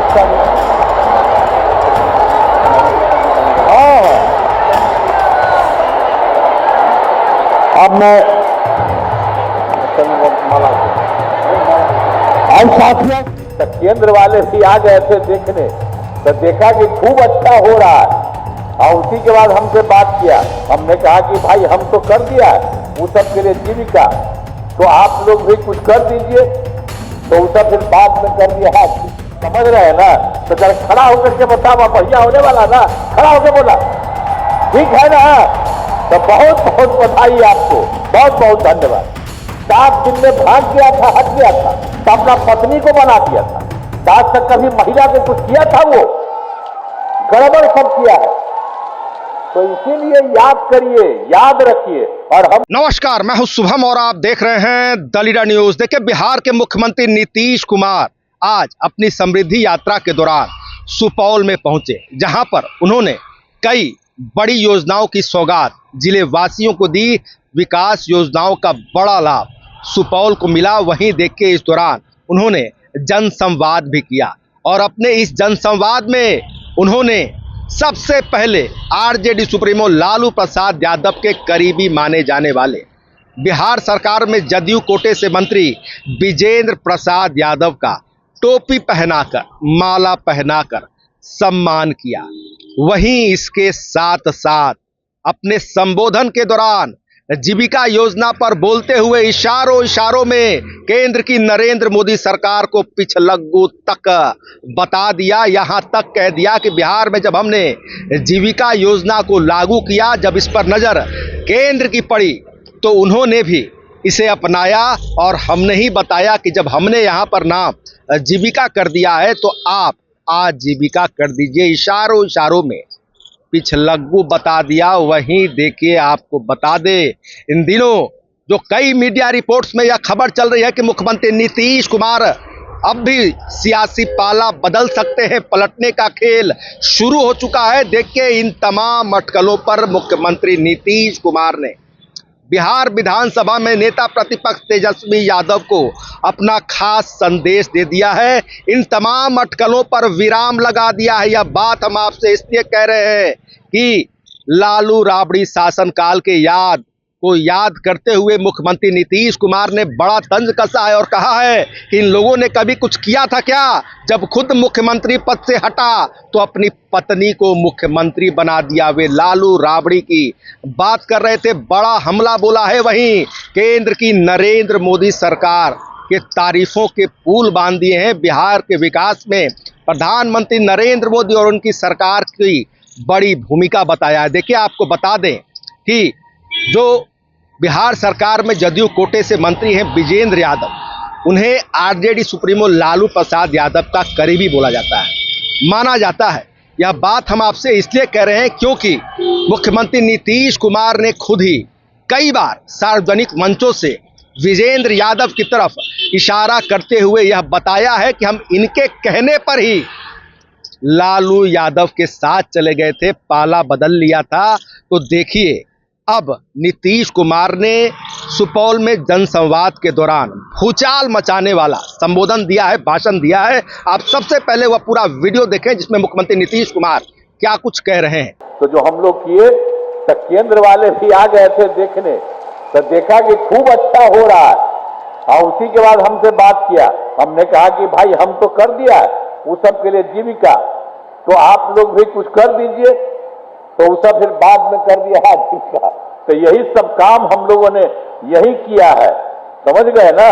अच्छा नहीं। हाँ, अब मैं साथियों, केंद्र वाले भी आ गए थे देखने, तो देखा कि खूब अच्छा हो रहा है, और उसी के बाद हमसे बात किया। हमने कहा कि भाई हम तो कर दिया है वो सब के लिए जीविका, तो आप लोग भी कुछ कर दीजिए। तो उसे फिर बाद में कर दिया, समझ रहे हैं ना। तो जरा खड़ा होकर के बताओ, भैया होने वाला ना, खड़ा होकर बोला ठीक है ना। तो बहुत बहुत बधाई आपको, बहुत बहुत धन्यवाद। 7 दिन में भाग गया था, हट गया था, तो अपना पत्नी को बना दिया था। आज तक कभी महिला ने कुछ किया था, वो गड़बड़ सब किया है। तो इसीलिए याद करिए, याद रखिए। और हम नमस्कार, मैं हूं शुभम और आप देख रहे हैं द लीडर न्यूज। देखिए, बिहार के मुख्यमंत्री नीतीश कुमार आज अपनी समृद्धि यात्रा के दौरान सुपौल में पहुंचे, जहां पर उन्होंने कई बड़ी योजनाओं की सौगात जिले वासियों को दी। विकास योजनाओं का बड़ा लाभ सुपौल को मिला। वहीं देखिए, इस दौरान उन्होंने जनसंवाद भी किया और अपने इस जनसंवाद में उन्होंने सबसे पहले आरजेडी सुप्रीमो लालू प्रसाद यादव के करीबी माने जाने वाले बिहार सरकार में जदयू कोटे से मंत्री विजेंद्र प्रसाद यादव का टोपी पहनाकर, माला पहनाकर सम्मान किया। वहीं इसके साथ साथ अपने संबोधन के दौरान जीविका योजना पर बोलते हुए इशारों इशारों में केंद्र की नरेंद्र मोदी सरकार को पिछलग्गू तक बता दिया। यहां तक कह दिया कि बिहार में जब हमने जीविका योजना को लागू किया, जब इस पर नजर केंद्र की पड़ी, तो उन्होंने भी इसे अपनाया और हमने ही बताया कि जब हमने यहां पर नाम जीविका कर दिया है तो आप आज जीविका कर दीजिए। इशारों इशारों में पिछलग्गू बता दिया। वहीं देखिए, आपको बता दे, इन दिनों जो कई मीडिया रिपोर्ट्स में यह खबर चल रही है कि मुख्यमंत्री नीतीश कुमार अब भी सियासी पाला बदल सकते हैं, पलटने का खेल शुरू हो चुका है। देखिए, इन तमाम अटकलों पर मुख्यमंत्री नीतीश कुमार ने बिहार विधानसभा में नेता प्रतिपक्ष तेजस्वी यादव को अपना खास संदेश दे दिया है। इन तमाम अटकलों पर विराम लगा दिया है। यह बात हम आपसे इसलिए कह रहे हैं कि लालू राबड़ी शासनकाल के याद करते हुए मुख्यमंत्री नीतीश कुमार ने बड़ा तंज कसा है और कहा है कि इन लोगों ने कभी कुछ किया था क्या? जब खुद मुख्यमंत्री पद से हटा तो अपनी पत्नी को मुख्यमंत्री बना दिया। वे लालू राबड़ी की बात कर रहे थे, बड़ा हमला बोला है। वहीं केंद्र की नरेंद्र मोदी सरकार के तारीफों के पुल बांध दिए हैं। बिहार के विकास में प्रधानमंत्री नरेंद्र मोदी और उनकी सरकार की बड़ी भूमिका बताया है। देखिए, आपको बता दें कि जो बिहार सरकार में जदयू कोटे से मंत्री हैं विजेंद्र यादव, उन्हें आरजेडी सुप्रीमो लालू प्रसाद यादव का करीबी बोला जाता है, माना जाता है। यह बात हम आपसे इसलिए कह रहे हैं क्योंकि मुख्यमंत्री नीतीश कुमार ने खुद ही कई बार सार्वजनिक मंचों से विजेंद्र यादव की तरफ इशारा करते हुए यह बताया है कि हम इनके कहने पर ही लालू यादव के साथ चले गए थे, पाला बदल लिया था। तो देखिए, अब नीतीश कुमार ने सुपौल में जनसंवाद के दौरान भूचाल मचाने वाला संबोधन दिया है, भाषण दिया है। आप सबसे पहले वह पूरा वीडियो देखें जिसमें मुख्यमंत्री नीतीश कुमार क्या कुछ कह रहे हैं। तो जो हम लोग किए, तो केंद्र वाले भी आ गए थे देखने, तो देखा कि खूब अच्छा हो रहा है, और उसी के बाद हमसे बात किया। हमने कहा कि भाई हम तो कर दिया है वो सब के लिए जीविका, तो आप लोग भी कुछ कर दीजिए। तो उसे फिर बाद में कर दिया जीविका। तो यही सब काम हम लोगों ने यही किया है, समझ गए ना।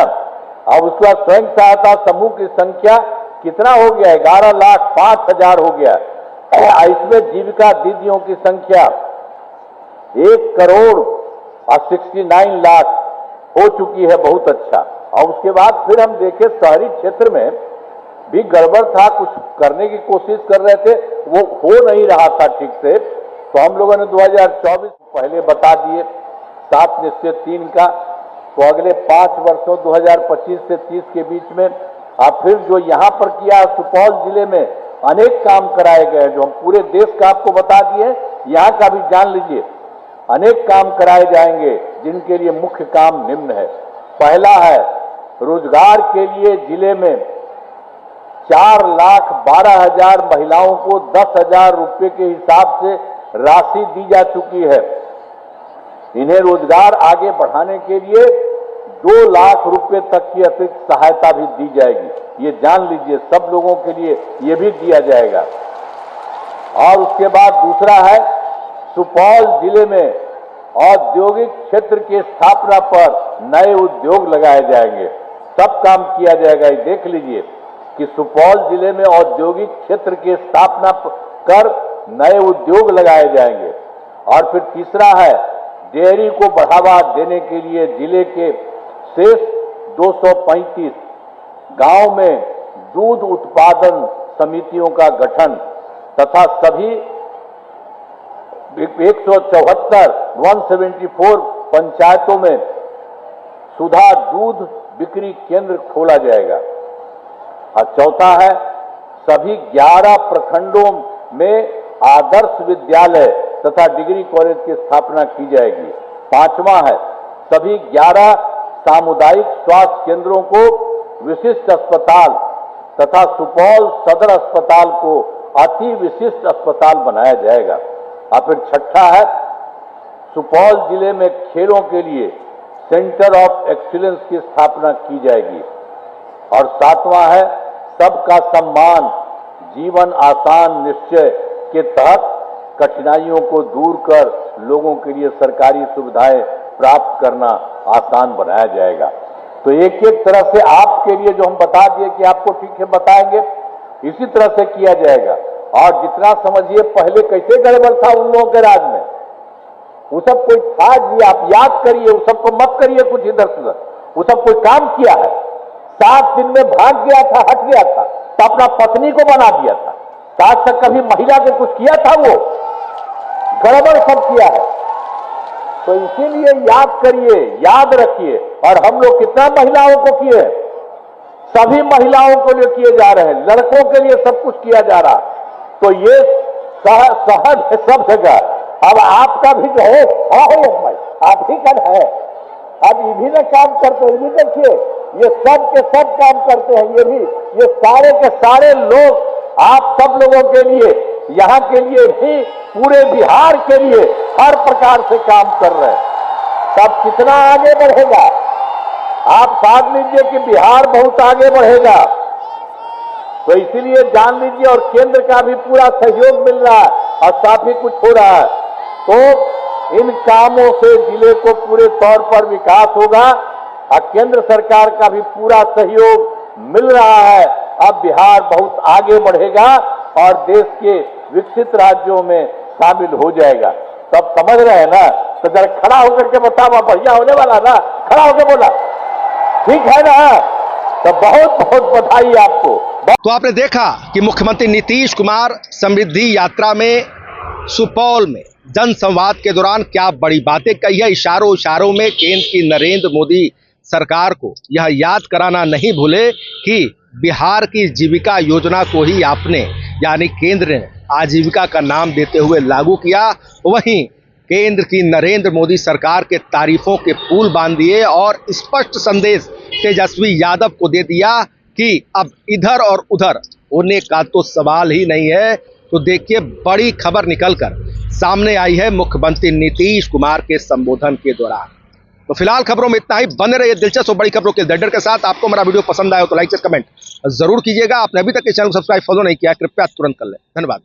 अब उसके बाद स्वयं सहायता समूह की संख्या कितना हो गया? 11,05,000 हो गया। इसमें जीविका दीदियों की संख्या 1,69 लाख हो चुकी है, बहुत अच्छा। और उसके बाद फिर हम देखे शहरी क्षेत्र में भी गड़बड़ था, कुछ करने की कोशिश कर रहे थे, वो हो नहीं रहा था ठीक से। तो हम लोगों ने 2024 पहले बता दिए 7 निश्चय 3 का, तो अगले 5 वर्षों 2025 से 30 के बीच में आप फिर जो यहाँ पर किया, सुपौल जिले में अनेक काम कराए गए जो हम पूरे देश का आपको बता दिए, यहाँ का भी जान लीजिए। अनेक काम कराए जाएंगे जिनके लिए मुख्य काम निम्न है। पहला है रोजगार के लिए जिले में 4,12,000 महिलाओं को 10,000 रुपये के हिसाब से राशि दी जा चुकी है। इन्हें रोजगार आगे बढ़ाने के लिए 2 लाख रुपए तक की अतिरिक्त सहायता भी दी जाएगी। ये जान लीजिए, सब लोगों के लिए ये भी दिया जाएगा। और उसके बाद दूसरा है, सुपौल जिले में औद्योगिक क्षेत्र की स्थापना पर नए उद्योग लगाए जाएंगे। सब काम किया जाएगा। ये देख लीजिए कि सुपौल जिले में औद्योगिक क्षेत्र की स्थापना कर नए उद्योग लगाए जाएंगे। और फिर तीसरा है, डेयरी को बढ़ावा देने के लिए जिले के शेष 235 गांव में दूध उत्पादन समितियों का गठन तथा सभी 174 पंचायतों में सुधा दूध बिक्री केंद्र खोला जाएगा। और चौथा है, सभी 11 प्रखंडों में आदर्श विद्यालय तथा डिग्री कॉलेज की स्थापना की जाएगी। पांचवा है, सभी 11 सामुदायिक स्वास्थ्य केंद्रों को विशिष्ट अस्पताल तथा सुपौल सदर अस्पताल को अति विशिष्ट अस्पताल बनाया जाएगा। और फिर छठा है, सुपौल जिले में खेलों के लिए सेंटर ऑफ एक्सीलेंस की स्थापना की जाएगी। और सातवां है, सबका सम्मान जीवन आसान निश्चय के तहत कठिनाइयों को दूर कर लोगों के लिए सरकारी सुविधाएं प्राप्त करना आसान बनाया जाएगा। तो एक एक तरह से आपके लिए जो हम बता दिए कि आपको ठीक है बताएंगे, इसी तरह से किया जाएगा। और जितना समझिए पहले कैसे गड़बड़ था उन लोगों के राज में, वो सब कोई था जी, आप याद करिए, वो सब को मत करिए कुछ इधर से उधर। वो सब कोई काम किया है, 7 दिन में भाग गया था, हट गया था, तो अपना पत्नी को बना दिया था। आज तक कभी महिला को कुछ किया था? वो गड़बड़ सब किया है। तो इसीलिए याद करिए, याद रखिए। और हम लोग कितना महिलाओं को किए, सभी महिलाओं को लिए किए जा रहे हैं, लड़कों के लिए सब कुछ किया जा रहा। तो ये सहज है सब जगह। अब आपका भी जो है, भाई आप ही का है, अब ये भी ना काम करते हैं। ये देखिए, ये सब के सब काम करते हैं। ये भी, ये सारे के सारे लोग आप सब लोगों के लिए, यहाँ के लिए भी, पूरे बिहार के लिए हर प्रकार से काम कर रहे हैं। तब कितना आगे बढ़ेगा आप साथ लीजिए कि बिहार बहुत आगे बढ़ेगा। तो इसीलिए जान लीजिए, और केंद्र का भी पूरा सहयोग मिल रहा है और साथ ही कुछ हो रहा है। तो इन कामों से जिले को पूरे तौर पर विकास होगा और केंद्र सरकार का भी पूरा सहयोग मिल रहा है। अब बिहार बहुत आगे बढ़ेगा और देश के विकसित राज्यों में शामिल हो जाएगा। सब समझ रहे हैं ना? तो जरा खड़ा होकर के बताओ, बढ़िया होने वाला ना? खड़ा होकर बोला, ठीक है ना? तो बहुत बहुत बधाई आपको। तो आपने देखा कि मुख्यमंत्री नीतीश कुमार समृद्धि यात्रा में सुपौल में जनसंवाद के दौरान क्या बड़ी बातें कही है। इशारों इशारों में केंद्र की नरेंद्र मोदी सरकार को यह याद कराना नहीं भूले कि बिहार की जीविका योजना को ही आपने, यानी केंद्र ने आजीविका का नाम देते हुए लागू किया। वहीं केंद्र की नरेंद्र मोदी सरकार के तारीफों के पुल बांध दिए और स्पष्ट संदेश तेजस्वी यादव को दे दिया कि अब इधर और उधर होने का तो सवाल ही नहीं है। तो देखिए, बड़ी खबर निकलकर सामने आई है मुख्यमंत्री नीतीश कुमार के संबोधन के दौरान। तो फिलहाल खबरों में इतना ही। बने रहिए दिलचस्प और बड़ी खबरों के डर के साथ। आपको हमारा वीडियो पसंद आया हो तो लाइक से कमेंट जरूर कीजिएगा। आपने अभी तक इस चैनल को सब्सक्राइब फॉलो नहीं किया, कृपया तुरंत कर लें। धन्यवाद।